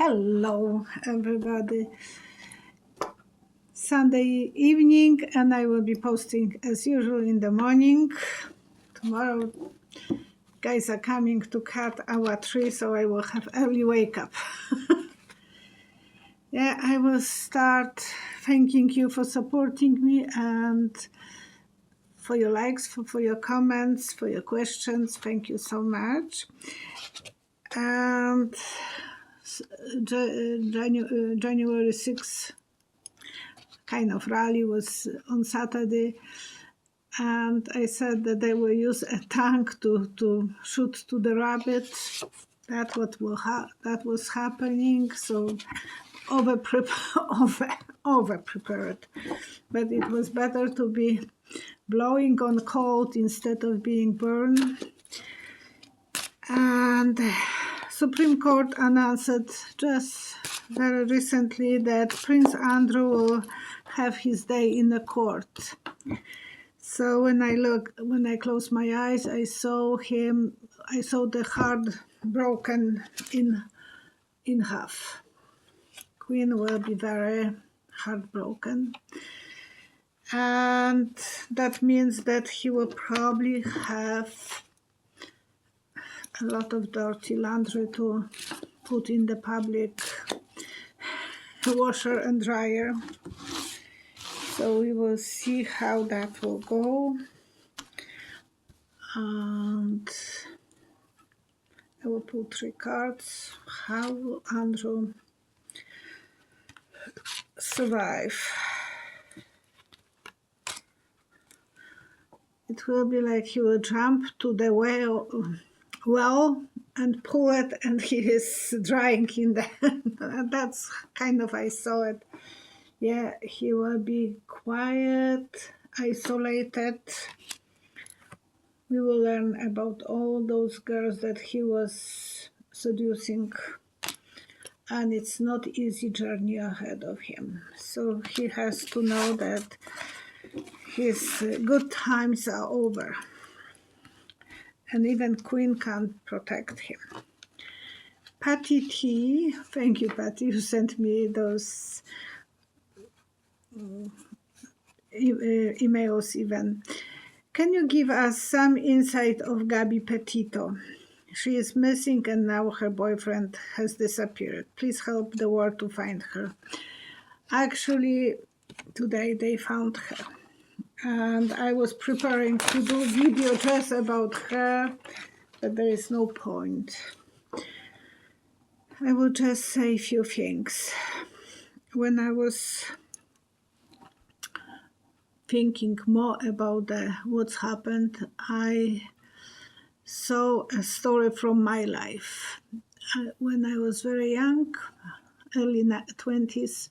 Hello, everybody. Sunday evening, and I will be posting as usual in the morning. Tomorrow, guys are coming to cut our tree, so I will have early wake up. Yeah, I will start thanking you for supporting me and for your likes, for your comments, for your questions. Thank you so much. And January 6th kind of rally was on Saturday, and I said that they will use a tank to shoot to the rabbits. That was happening. So over prepared, but it was better to be blowing on cold instead of being burned. And Supreme Court announced just very recently that Prince Andrew will have his day in the court. So when I closed my eyes, I saw the heart broken in half. Queen will be very heartbroken. And that means that he will probably have a lot of dirty laundry to put in the public washer and dryer. So we will see how that will go. And I will pull 3 cards. How will Andrew survive? It will be like he will jump to the well and pull it, and he is drying in the that's kind of, I saw it. Yeah, he will be quiet, isolated. We will learn about all those girls that he was seducing, and it's not easy journey ahead of him. So he has to know that his good times are over, and even Queen can't protect him. Patty T, thank you, Patty, you sent me those emails even. Can you give us some insight of Gabby Petito? She is missing, and now her boyfriend has disappeared. Please help the world to find her. Actually, today they found her, and I was preparing to do a video just about her, but there is no point. I will just say a few things. When I was thinking more about what's happened, I saw a story from my life. When I was very young, early 20s,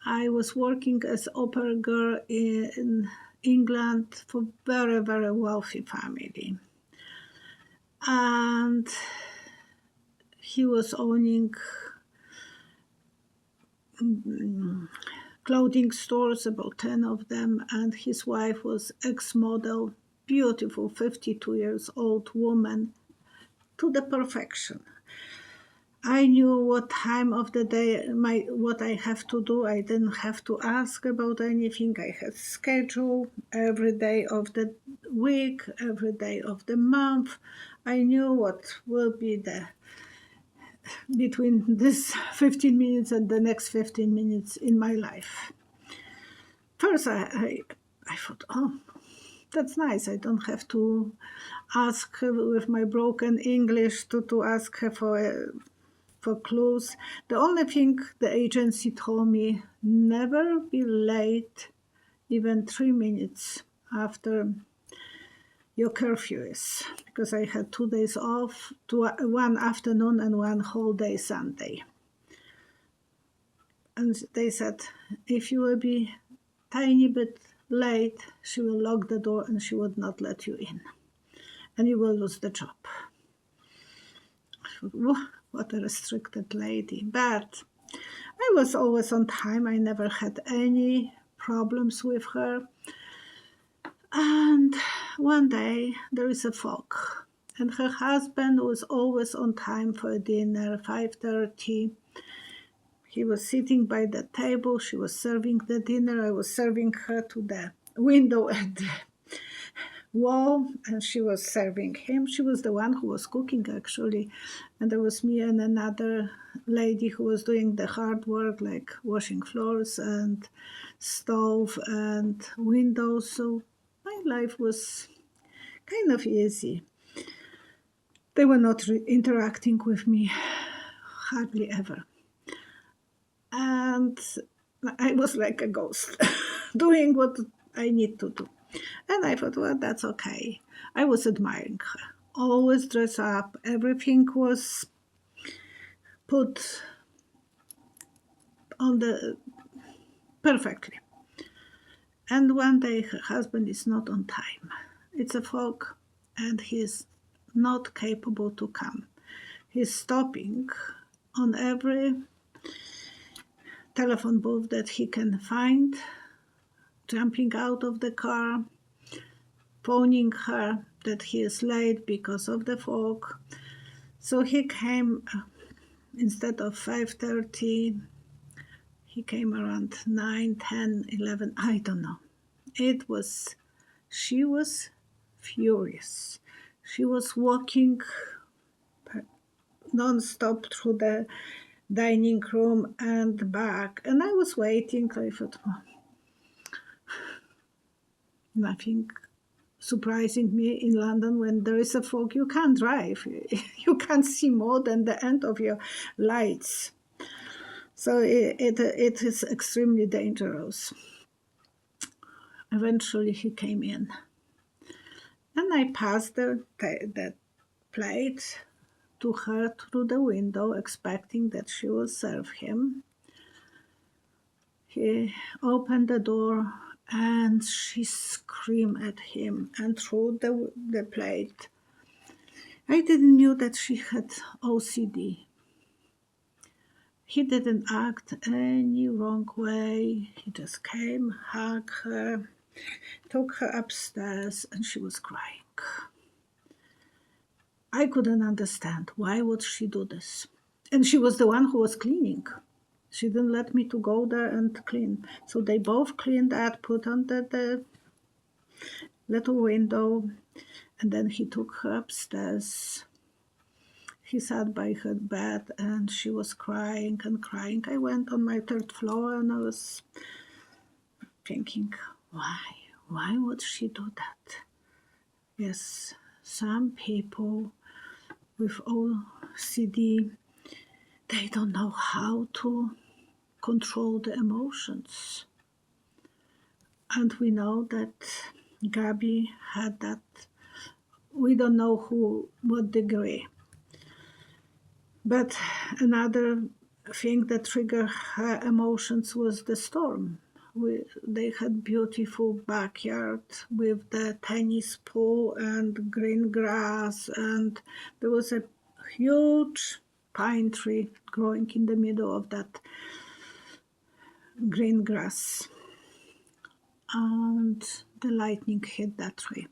I was working as opera girl in England for very, very wealthy family. And he was owning clothing stores, about 10 of them, and his wife was ex-model, beautiful 52 years old woman, to the perfection. I knew what time of the day, what I have to do. I didn't have to ask about anything. I had schedule every day of the week, every day of the month. I knew what will be between this 15 minutes and the next 15 minutes in my life. First, I thought, oh, that's nice. I don't have to ask her with my broken English to ask her for clues. The only thing the agency told me, never be late even 3 minutes after your curfew is, because I had 2 days off, one afternoon and one whole day Sunday. And they said, if you will be tiny bit late, she will lock the door and she would not let you in, and you will lose the job. What a restricted lady. But I was always on time. I never had any problems with her. And one day there is a fog, and her husband was always on time for dinner, 5:30. He was sitting by the table. She was serving the dinner. I was serving her to the window at the wall, and she was serving him. She was the one who was cooking, actually. And there was me and another lady who was doing the hard work, like washing floors and stove and windows. So my life was kind of easy. They were not interacting with me hardly ever. And I was like a ghost, doing what I need to do. And I thought, well, that's okay. I was admiring her. Always dress up. Everything was put on the perfectly. And one day her husband is not on time. It's a fog, and he's not capable to come. He's stopping on every telephone booth that he can find, jumping out of the car, phoning her that he is late because of the fog. So he came, instead of 5:30, he came around 9, 10, 11, I don't know. She was furious. She was walking non-stop through the dining room and back. And I was waiting. I thought, oh, nothing surprising me in London. When there is a fog, you can't drive. You can't see more than the end of your lights. So it is extremely dangerous. Eventually he came in. And I passed the plate to her through the window, expecting that she will serve him. He opened the door and she screamed at him and threw the plate. I didn't know that she had OCD. He didn't act any wrong way. He just came, hugged her, took her upstairs, and she was crying. I couldn't understand. Why would she do this? And she was the one who was cleaning. She didn't let me to go there and clean. So they both cleaned that, put on the little window, and then he took her upstairs. He sat by her bed and she was crying and crying. I went on my third floor and I was thinking, why? Why would she do that? Yes, some people with OCD, they don't know how to control the emotions. And we know that Gabby had that. We don't know what degree. But another thing that triggered her emotions was the storm. They had beautiful backyard with the tennis pool and green grass, and there was a huge pine tree growing in the middle of that green grass. And the lightning hit that tree.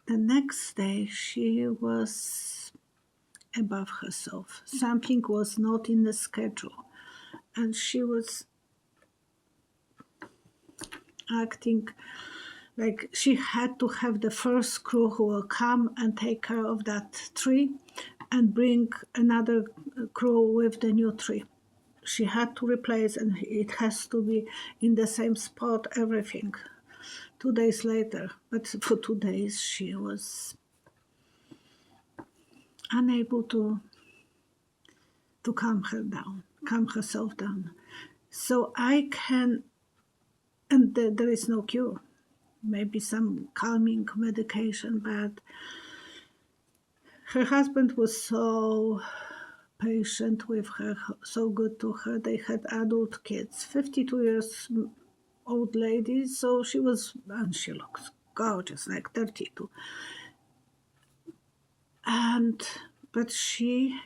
The next day she was above herself. Something was not in the schedule, and she was acting like she had to have the first crew who will come and take care of that tree and bring another crew with the new tree. She had to replace, and it has to be in the same spot, everything. 2 days later, but for 2 days she was unable to calm herself down. So I can, and there is no cure, maybe some calming medication, but her husband was so patient with her, so good to her. They had adult kids, 52 years old lady, so she looks gorgeous, like 32. But she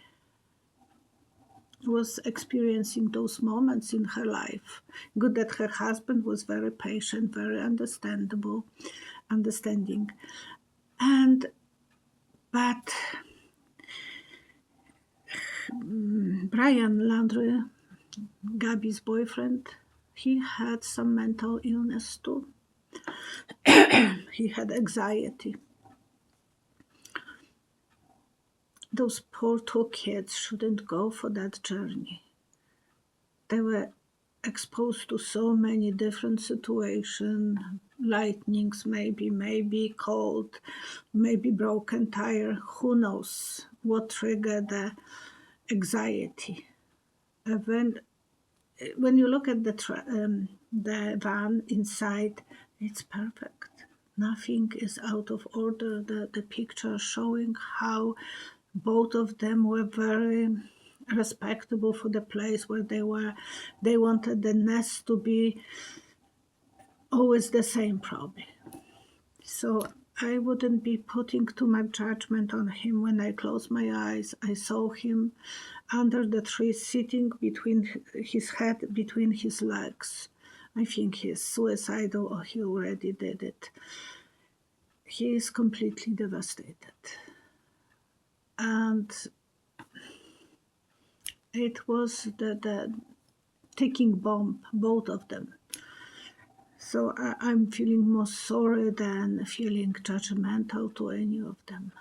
was experiencing those moments in her life. Good that her husband was very patient, very understanding. But Brian Landry, Gabby's boyfriend, he had some mental illness too. He had anxiety. Those poor two kids shouldn't go for that journey. They were exposed to so many different situations, lightnings, maybe cold, maybe broken tire. Who knows what triggered the anxiety? When you look at the van inside, it's perfect. Nothing is out of order. The picture showing how both of them were very respectable for the place where they were. They wanted the nest to be always the same, probably. So I wouldn't be putting too much judgment on him. When I closed my eyes, I saw him under the tree, sitting between his head between his legs. I think he is suicidal, or he already did it. He is completely devastated. And it was the ticking bomb, both of them. So I'm feeling more sorry than feeling judgmental to any of them.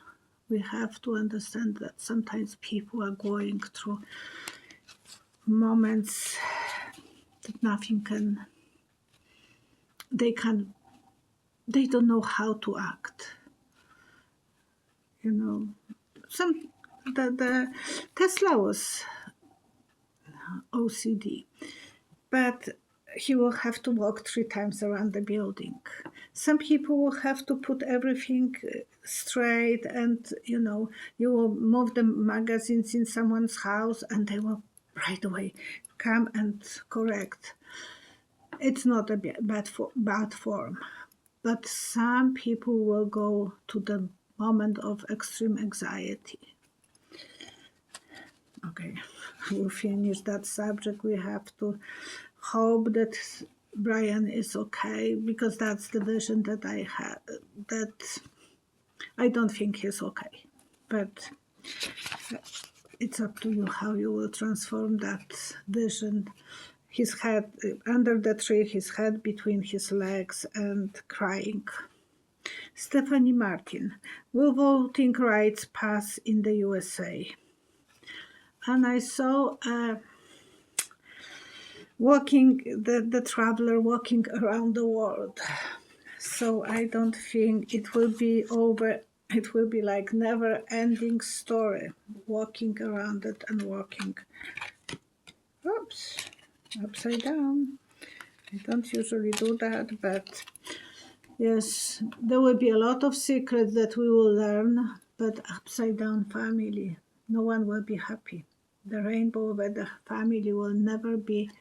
We have to understand that sometimes people are going through moments that nothing can, they don't know how to act. You know, the Tesla was OCD, but he will have to walk 3 times around the building. Some people will have to put everything straight, and you will move the magazines in someone's house and they will right away come and correct. It's not a bad form, but some people will go to the moment of extreme anxiety. Okay, we'll finish that subject. We have to hope that Brian is okay, because that's the vision that I have. That I don't think he's okay, but it's up to you how you will transform that vision. His head under the tree, his head between his legs and crying. Stephanie Martin, will voting rights pass in the USA? And I saw the traveler walking around the world. So I don't think it will be over. It will be like never-ending story, walking around it and walking. Oops, upside down. I don't usually do that, but yes, there will be a lot of secrets that we will learn, but upside down family, no one will be happy. The rainbow with the family will never be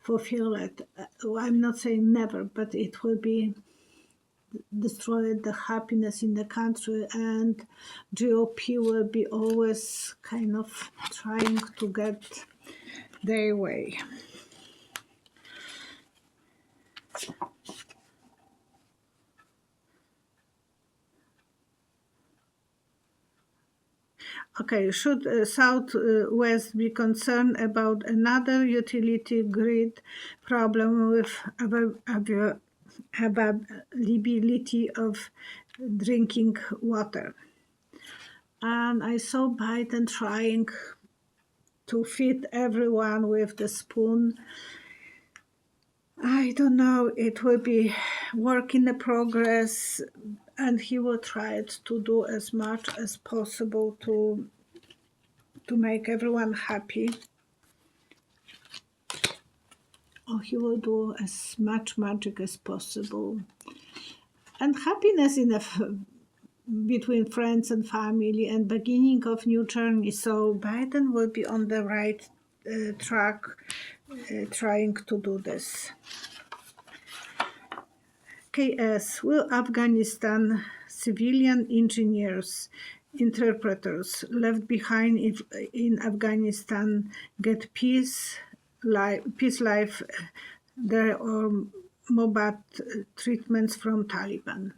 fulfilled. I'm not saying never, but it will be destroyed, the happiness in the country, and GOP will be always kind of trying to get their way. Okay, should Southwest be concerned about another utility grid problem with availability of drinking water? And I saw Biden trying to feed everyone with the spoon. I don't know, it will be work in progress, and he will try to do as much as possible to make everyone happy. Or he will do as much magic as possible. And happiness between friends and family, and beginning of new journey. So Biden will be on the right track, trying to do this. KS, will Afghanistan civilian engineers, interpreters left behind in Afghanistan get peace life there, or Mobat treatments from Taliban?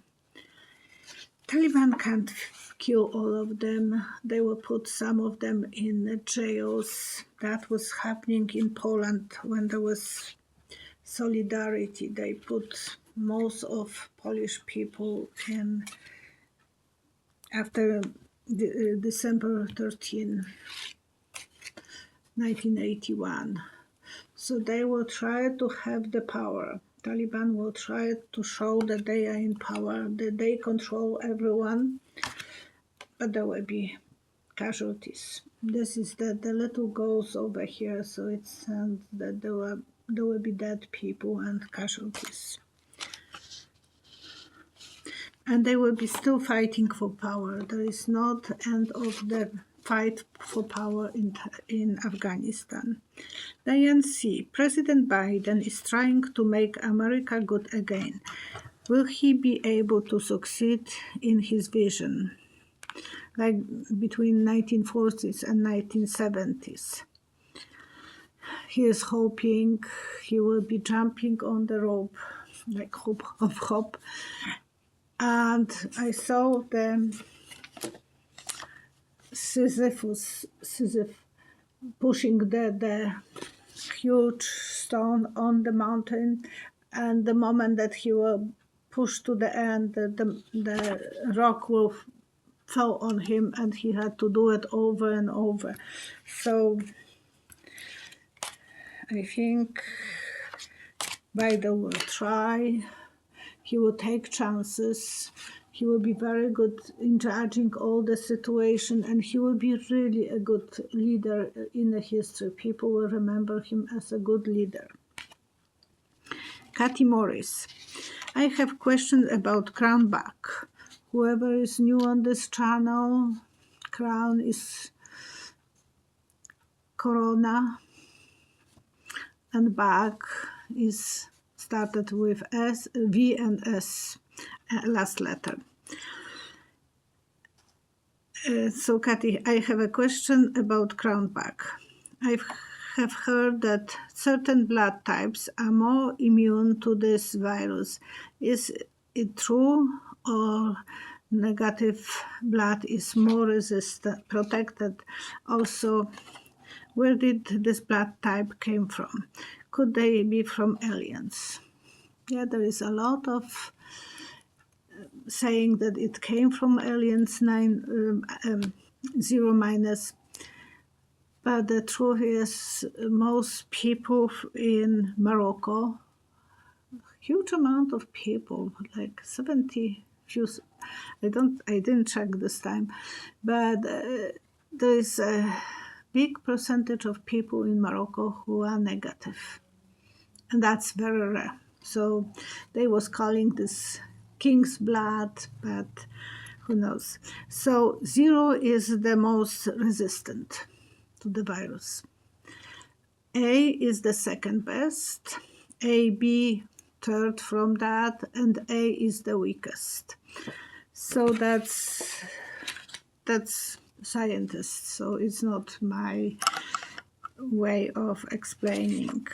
Taliban can't kill all of them. They will put some of them in the jails. That was happening in Poland when there was solidarity. They put most of Polish people in after December 13, 1981. So they will try to have the power. Taliban will try to show that they are in power, that they control everyone, but there will be casualties. This is the little girls over here, so it sounds that there will be dead people and casualties. And they will be still fighting for power. There is not end of the fight for power in Afghanistan. Diane C. President Biden is trying to make America good again. Will he be able to succeed in his vision, like between 1940s and 1970s? He is hoping he will be jumping on the rope, like hop, hop, hop. And I saw the Sisyph pushing the huge stone on the mountain, and the moment that he will push to the end, the rock will fall on him, and he had to do it over and over. So I think Biden will try. He will take chances. He will be very good in judging all the situation, and he will be really a good leader in the history. People will remember him as a good leader. Kathy Morris. I have questions about crown back. Whoever is new on this channel, crown is corona, and back is started with S, V and S, last letter. So Kathy, I have a question about crown back. I have heard that certain blood types are more immune to this virus. Is it true, or negative blood is more resistant, protected? Also, where did this blood type came from? Could they be from aliens? Yeah, there is a lot of saying that it came from aliens, 0 minus. But the truth is, most people in Morocco, huge amount of people, like 70 few, I didn't check this time, but there is a big percentage of people in Morocco who are negative, and that's very rare. So they was calling this king's blood, but who knows. So 0 is the most resistant to the virus. A is the second best, A, B third from that, and A is the weakest. So that's scientists, so it's not my way of explaining.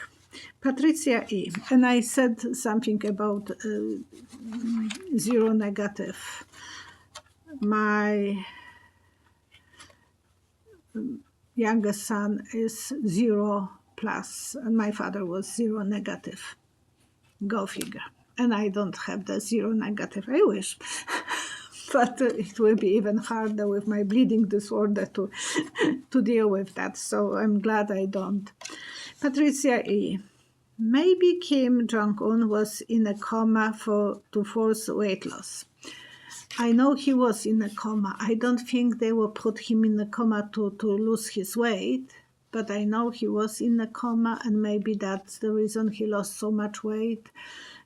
Patricia E. And I said something about 0 negative. My youngest son is 0 plus, and my father was 0 negative. Go figure. And I don't have the 0 negative. I wish. But it will be even harder with my bleeding disorder to deal with that. So I'm glad I don't. Patricia E. Maybe Kim Jong-un was in a coma to force weight loss. I know he was in a coma. I don't think they will put him in a coma to lose his weight, but I know he was in a coma, and maybe that's the reason he lost so much weight.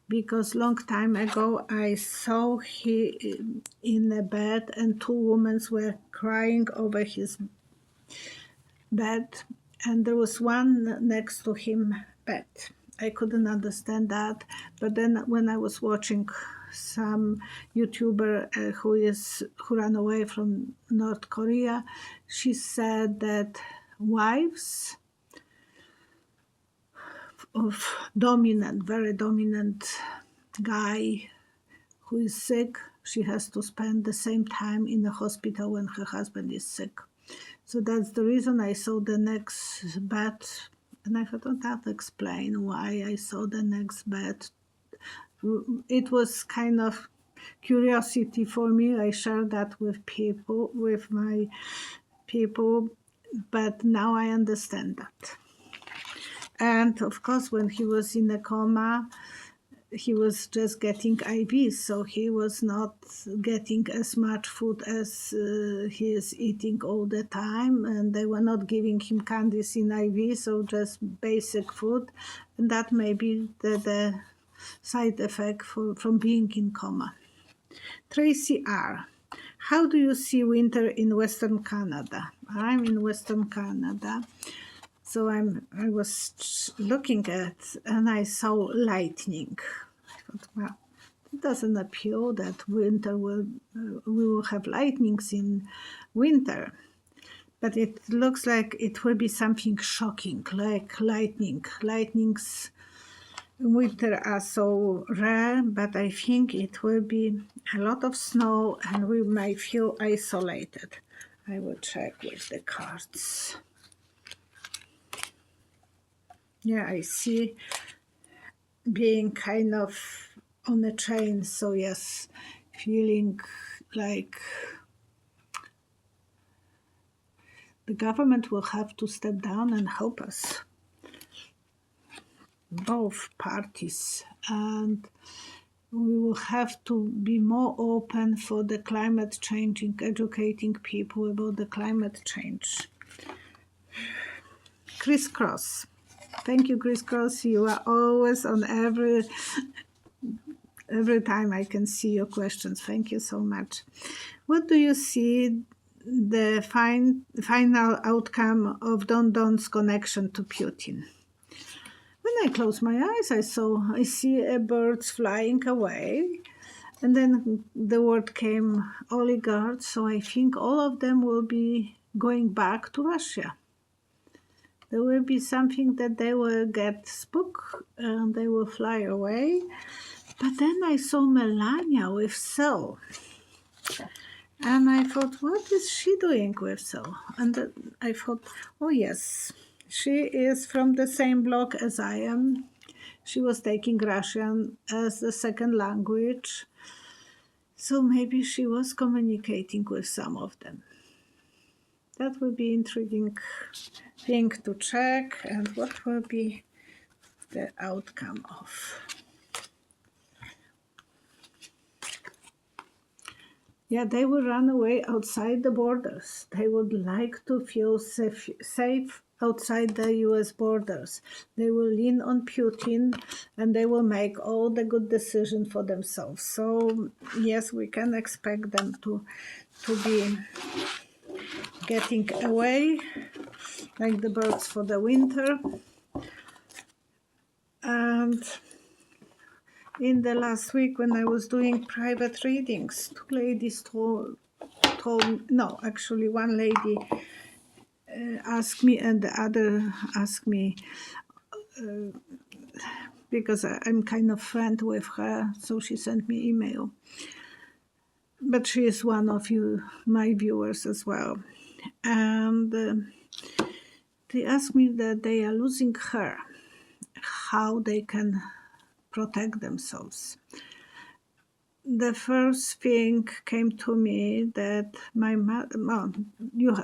Because long time ago I saw he in a bed, and 2 women were crying over his bed, and there was one next to him bed. I couldn't understand that, but then when I was watching some YouTuber who ran away from North Korea, she said that wives of very dominant guy who is sick, she has to spend the same time in the hospital when her husband is sick. So that's the reason I saw the next bed, and I thought, oh, that explain why I saw the next bed. It was kind of curiosity for me. I shared that with my people, but now I understand that. And of course, when he was in a coma, he was just getting IVs, so he was not getting as much food as he is eating all the time, and they were not giving him candies in IV, so just basic food, and that may be the side effect from being in coma. Tracy R. How do you see winter in Western Canada? I'm in Western Canada. So I was looking at, and I saw lightning. I thought, well, it doesn't appear that winter we will have lightnings in winter. But it looks like it will be something shocking, like lightning. Lightnings in winter are so rare, but I think it will be a lot of snow and we might feel isolated. I will check with the cards. Yeah, I see being kind of on a train, so yes, feeling like the government will have to step down and help us, both parties, and we will have to be more open for the climate changing, educating people about the climate change. Crisscross. Thank you, Crisscross. You are always on every time I can see your questions. Thank you so much. What do you see the final outcome of Don Don's connection to Putin? When I close my eyes, I see birds flying away, and then the word came oligarchs, so I think all of them will be going back to Russia. There will be something that they will get spooked and they will fly away. But then I saw Melania with Sel. And I thought, what is she doing with Sel? And I thought, oh yes, she is from the same block as I am. She was taking Russian as the second language. So maybe she was communicating with some of them. That will be intriguing thing to check, and what will be the outcome of. Yeah, they will run away outside the borders. They would like to feel safe outside the US borders. They will lean on Putin and they will make all the good decisions for themselves. So yes, we can expect them to be getting away like the birds for the winter. And in the last week when I was doing private readings, two ladies told no, actually one lady asked me and the other asked me because I'm kind of friend with her, so she sent me email. But she is one of my viewers as well. And they asked me that they are losing her, how they can protect themselves. The first thing came to me that my mother,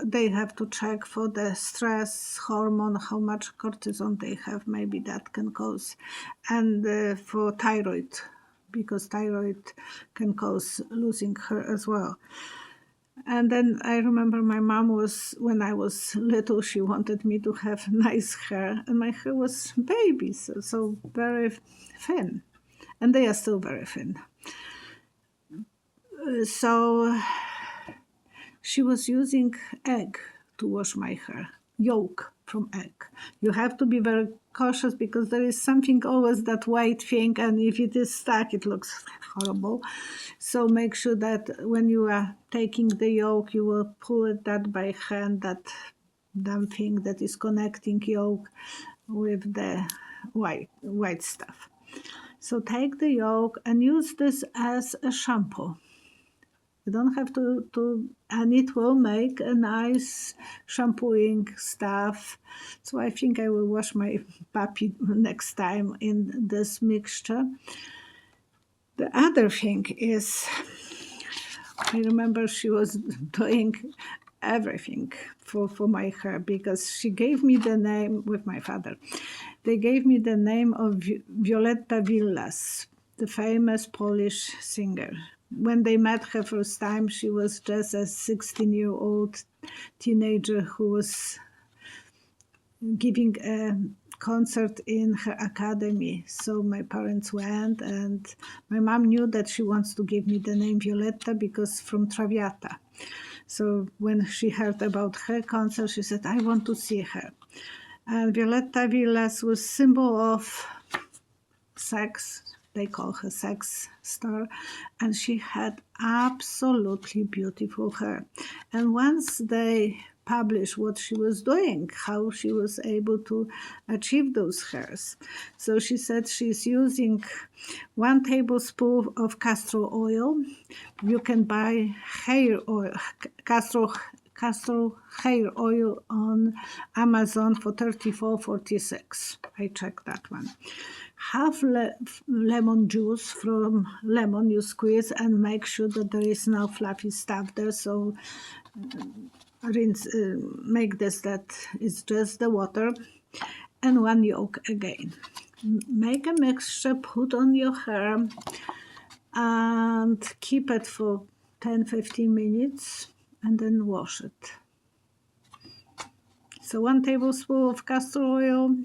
they have to check for the stress hormone, how much cortisol they have, maybe that can cause, and for thyroid, because thyroid can cause losing her as well. And then I remember my mom when I was little, she wanted me to have nice hair, and my hair was babies, so very thin, and they are still very thin. So she was using egg to wash my hair, yolk from egg. You have to be very cautious because there is something always that white thing, and if it is stuck, it looks horrible. So make sure that when you are taking the yolk, you will pull it that by hand, that damn thing that is connecting yolk with the white stuff. So take the yolk and use this as a shampoo. You don't have to, and it will make a nice shampooing stuff. So I think I will wash my puppy next time in this mixture. The other thing is, I remember she was doing everything for my hair, because she gave me the name with my father. They gave me the name of Violetta Villas, the famous Polish singer. When they met her first time, she was just a 16-year-old teenager who was giving a concert in her academy. So my parents went, and my mom knew that she wants to give me the name Violetta because from Traviata. So when she heard about her concert, she said, I want to see her. And Violetta Villas was symbol of sex. They call her sex star. And she had absolutely beautiful hair. And once they published what she was doing, how she was able to achieve those hairs. So she said she's using 1 tablespoon of castor oil. You can buy hair oil, castor hair oil on Amazon for $34.46. I checked that one. Half lemon juice from lemon you squeeze and make sure that there is no fluffy stuff there. So rinse, make this that it's just the water, and 1 yolk again. Make a mixture, put on your hair, and keep it for 10-15 minutes, and then wash it. So 1 tablespoon of castor oil,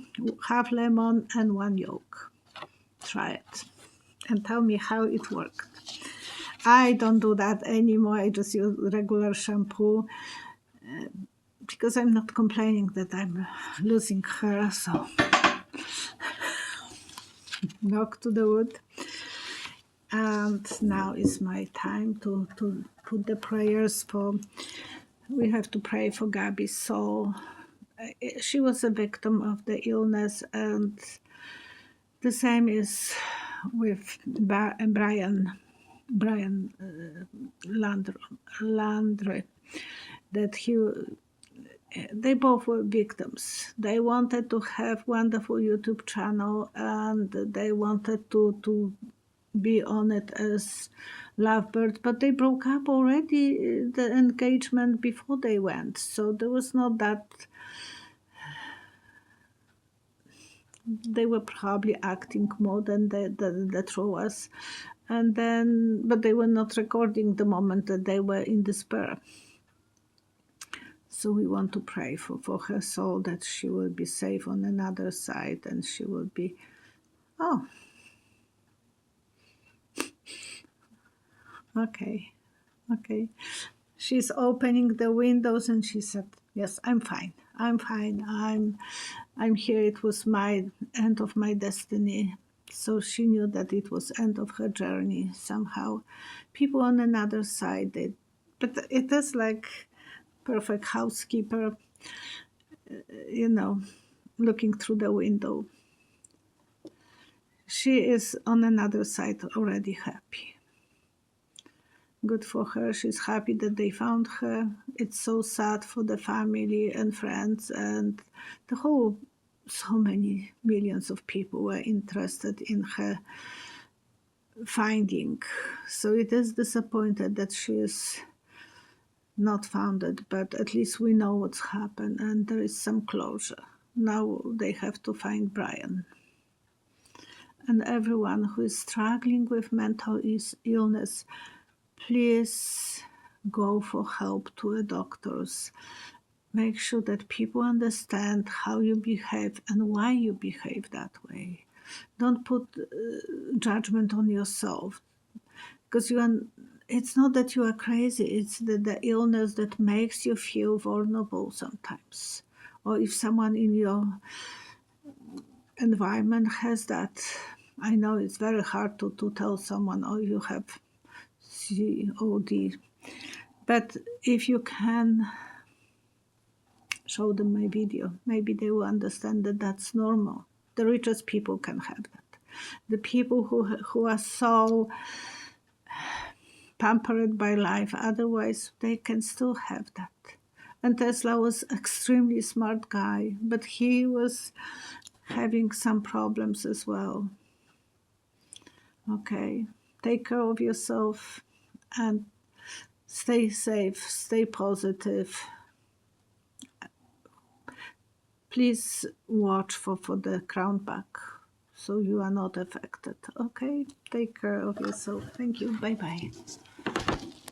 half lemon, and 1 yolk. Try it and tell me how it worked. I don't do that anymore. I just use regular shampoo because I'm not complaining that I'm losing hair. So knock to the wood. And now is my time to put the prayers for. We have to pray for Gabby's soul. She was a victim of the illness, and the same is with Brian Landry, that they both were victims. They wanted to have wonderful YouTube channel, and they wanted to be on it as lovebirds, but they broke up already, the engagement, before they went. So there was not that. They were probably acting more than the true was. And then, but they were not recording the moment that they were in despair. So we want to pray for her soul, that she will be safe on another side, and she will be, oh, okay. She's opening the windows, and she said, yes, I'm fine. I'm here. It was my end of my destiny. So she knew that it was end of her journey somehow. People on another side, but it is like perfect housekeeper, looking through the window. She is on another side already happy. Good for her. She's happy that they found her. It's so sad for the family and friends, and the whole, so many millions of people were interested in her finding. So it is disappointed that she is not found, but at least we know what's happened, and there is some closure. Now they have to find Brian. And everyone who is struggling with mental illness, please go for help to the doctors. Make sure that people understand how you behave and why you behave that way. Don't put judgment on yourself, because it's not that you are crazy, it's the illness that makes you feel vulnerable sometimes. Or if someone in your environment has that, I know it's very hard to tell someone, oh, you have C.O.D. But if you can show them my video, maybe they will understand that that's normal. The richest people can have that. The people who are so pampered by life. Otherwise, they can still have that. And Tesla was extremely smart guy, but he was having some problems as well. Okay, take care of yourself and stay safe, stay positive. Please watch for the crown back so you are not affected. Okay, take care of yourself. Thank you. Bye bye.